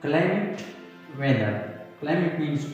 climate, weather. Climate means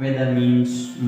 weather means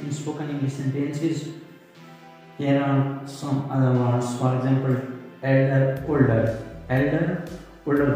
in spoken English sentences? Here are some other words. For example, elder, older. Elder, older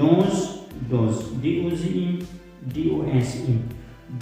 Those, D-O-Z-E, D-O-S-E.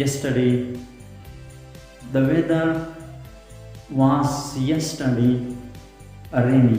yesterday the weather was yesterday rainy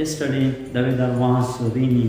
yesterday the weather was rainy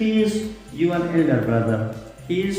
he is your elder brother, he is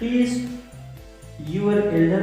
he is your elder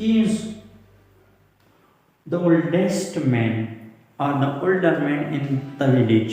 he is the oldest man or the older man in the village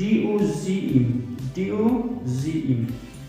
D-O-Z-E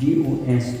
DOSE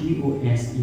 DOSE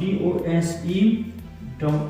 DOSE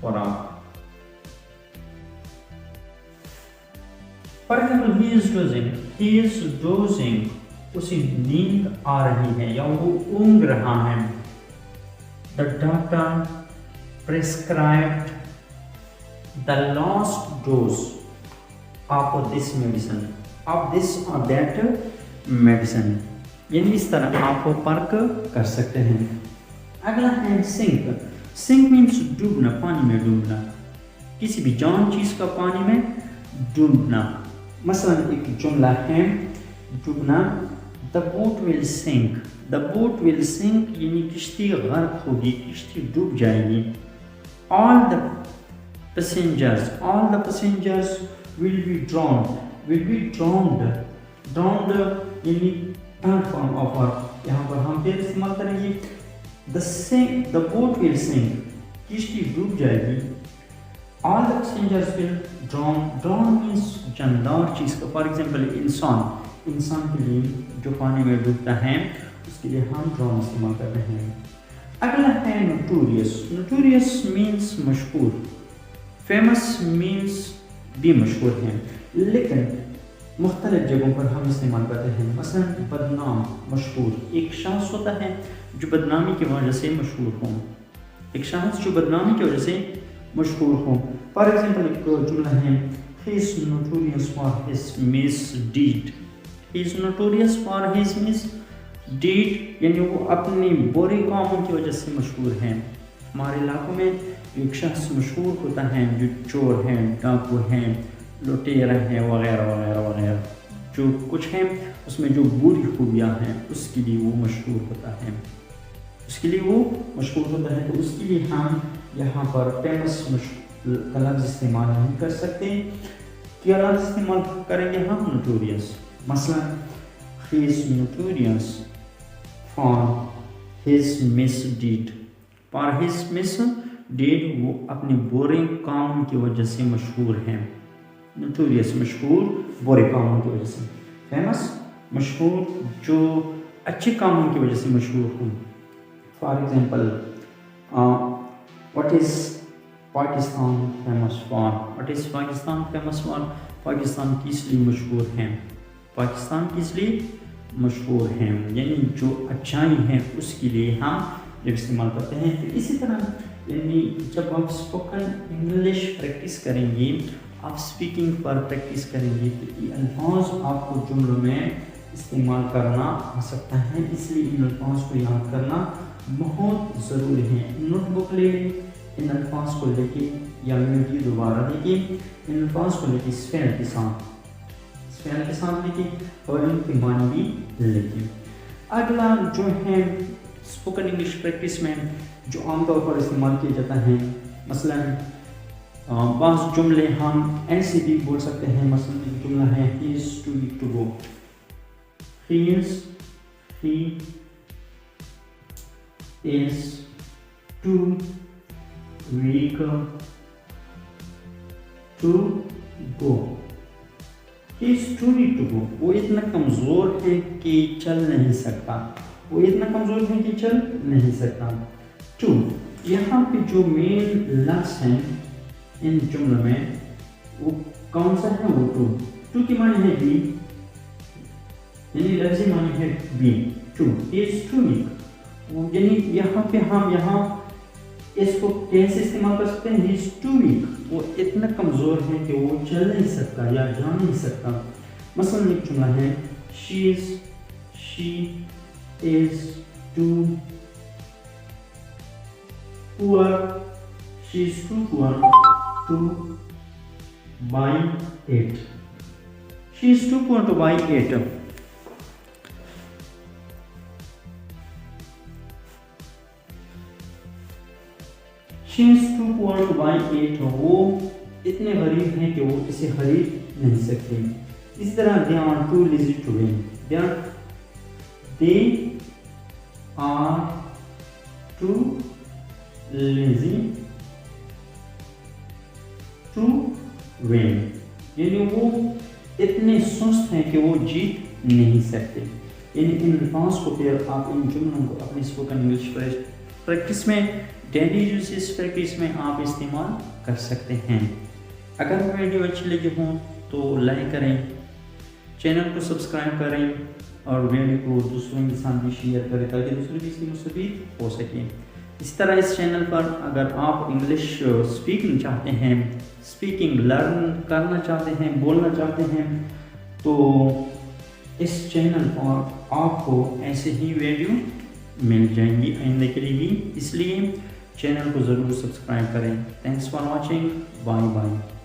خوراک. For example, he is dozing. اسے نیند آ رہی ہے یا وہ اونگ رہا ہے. The doctor prescribed the last dose of this medicine, of this or that medicine. یعنی اس طرح آپ فرق کر سکتے ہیں. اگلا ہے sink. Sink means ڈوبنا, پانی میں ڈوبنا, کسی بھی جان چیز کا پانی میں ڈوبنا. مثلا ایک جملہ ہے ڈوبنا, the boat will sink. The boat will sink یعنی کشتی غرق ہوگی, کشتی ڈوب جائے گی. All the passengers will be drowned. یعنی third form of verb. یہاں پر ہم پھر استعمال کریں گے the boat will sink, کشتی ڈوب جائے گی. All the passengers will drown means جاندار چیز کا. فار ایگزامپل انسان کے لیے جو پانی میں ڈوبتا ہے اس کے لیے ہم drown استعمال کر رہے ہیں. اگلا ہے notorious means مشہور. famous means بھی مشہور ہے, لیکن مختلف جگہوں پر ہم استعمال کرتے ہیں. مثلا بدنام, مشہور. ایک شخص ہوتا ہے جو بدنامی کی وجہ سے مشہور ہوں, ایک شخص جو بدنامی کی وجہ سے مشہور ہوں. فار ایگزامپل ایک جملہ ہے he is notorious for his misdeed. he is notorious for his misdeed یعنی وہ اپنی برے کاموں کی وجہ سے مشہور ہیں. ہمارے علاقوں میں ایک شخص مشہور ہوتا ہے جو چور ہیں, ڈاکو ہیں, لٹیرا ہے, وغیرہ وغیرہ وغیرہ, جو کچھ ہیں اس میں جو بری خوبیاں ہیں اس کے لیے وہ مشہور ہوتا ہے, تو اس کے لیے ہم یہاں پر فیمس کا لفظ استعمال نہیں کر سکتے. کیا لفظ استعمال کریں گے ہم؟ notorious. مثلا he is notorious for his misdeed. وہ اپنے برے کام کی وجہ سے مشہور ہیں. notorious مشہور, برے کاموں کی وجہ سے. famous مشہور, جو اچھے کاموں کی وجہ سے مشہور ہوں. For example what is Pakistan famous for? Pakistan کس لیے مشہور ہیں, یعنی جو اچھائی ہیں اس کے لیے ہم جب استعمال کرتے ہیں. تو اسی طرح یعنی جب آپ اسپوکن انگلش پریکٹس کریں گے, آپ اسپیکنگ پر پریکٹس کریں گے, تو یہ الفاظ آپ کو جملوں میں استعمال کرنا آ سکتا ہے. اس لیے ان الفاظ کو یاد کرنا بہت ضروری ہے. نوٹ بک لے لیں, ان الفاظ کو لے کے یا ویڈیو دوبارہ دیکھیں, ان الفاظ کو لے کے اسپیل کے ساتھ لکھیں اور ان کے معنی بھی لکھیں. اگلا جو ہے اسپوکن انگلش پریکٹس میں جو عام طور پر استعمال کیا جاتا ہے, مثلا بعض جملے ہم ایسے بھی بول سکتے ہیں. مثلا ایک جملہ ہے he is too weak to go. he is too weak to go. he is too weak to go. وہ اتنا کمزور ہے کہ چل نہیں سکتا. to یہاں پہ جو مین لفظ ہیں ان جملوں میں وہ کون سا ہے؟ وہ to کی معنی ہے بھی, یعنی لفظی معنی ہے بھی. he is too weak. یعنی یہاں پہ ہم اس کو کیسے استعمال کر سکتے ہیں؟ he is too weak. وہ اتنا کمزور ہے کہ وہ چل نہیں سکتا یا جا نہیں سکتا. مثلا ایک جملہ ہے she is too poor to buy it. she is too poor to buy it. she is too poor to buy it. وہ اتنے غریب ہیں کہ وہ اسے خرید نہیں سکتے. اس طرح they are too lazy to win. they are too lazy to win. یعنی وہ اتنے سست ہیں کہ وہ جیت نہیں سکتے. یعنی ان الفاظ کو پھر آپ ان جملوں کو اپنی اسپوکن انگلش پریکٹس میں ڈیلی یوزز پریکٹس میں آپ استعمال کر سکتے ہیں. اگر ویڈیو اچھی لگی ہوں تو لائک کریں, چینل کو سبسکرائب کریں اور ویڈیو کو دوسروں کے ساتھ بھی شیئر کریں تاکہ دوسرے بھی اس کی مستفید ہو سکیں. اس طرح اس چینل پر اگر آپ انگلش اسپیکنگ چاہتے ہیں, اسپیکنگ لرن کرنا چاہتے ہیں, بولنا چاہتے ہیں, تو اس چینل پر آپ کو ایسے ہی ویڈیو مل جائیں گی آئندہ کے لیے بھی, اس لیے چینل کو ضرور سبسکرائب کریں. Thanks for watching. Bye bye.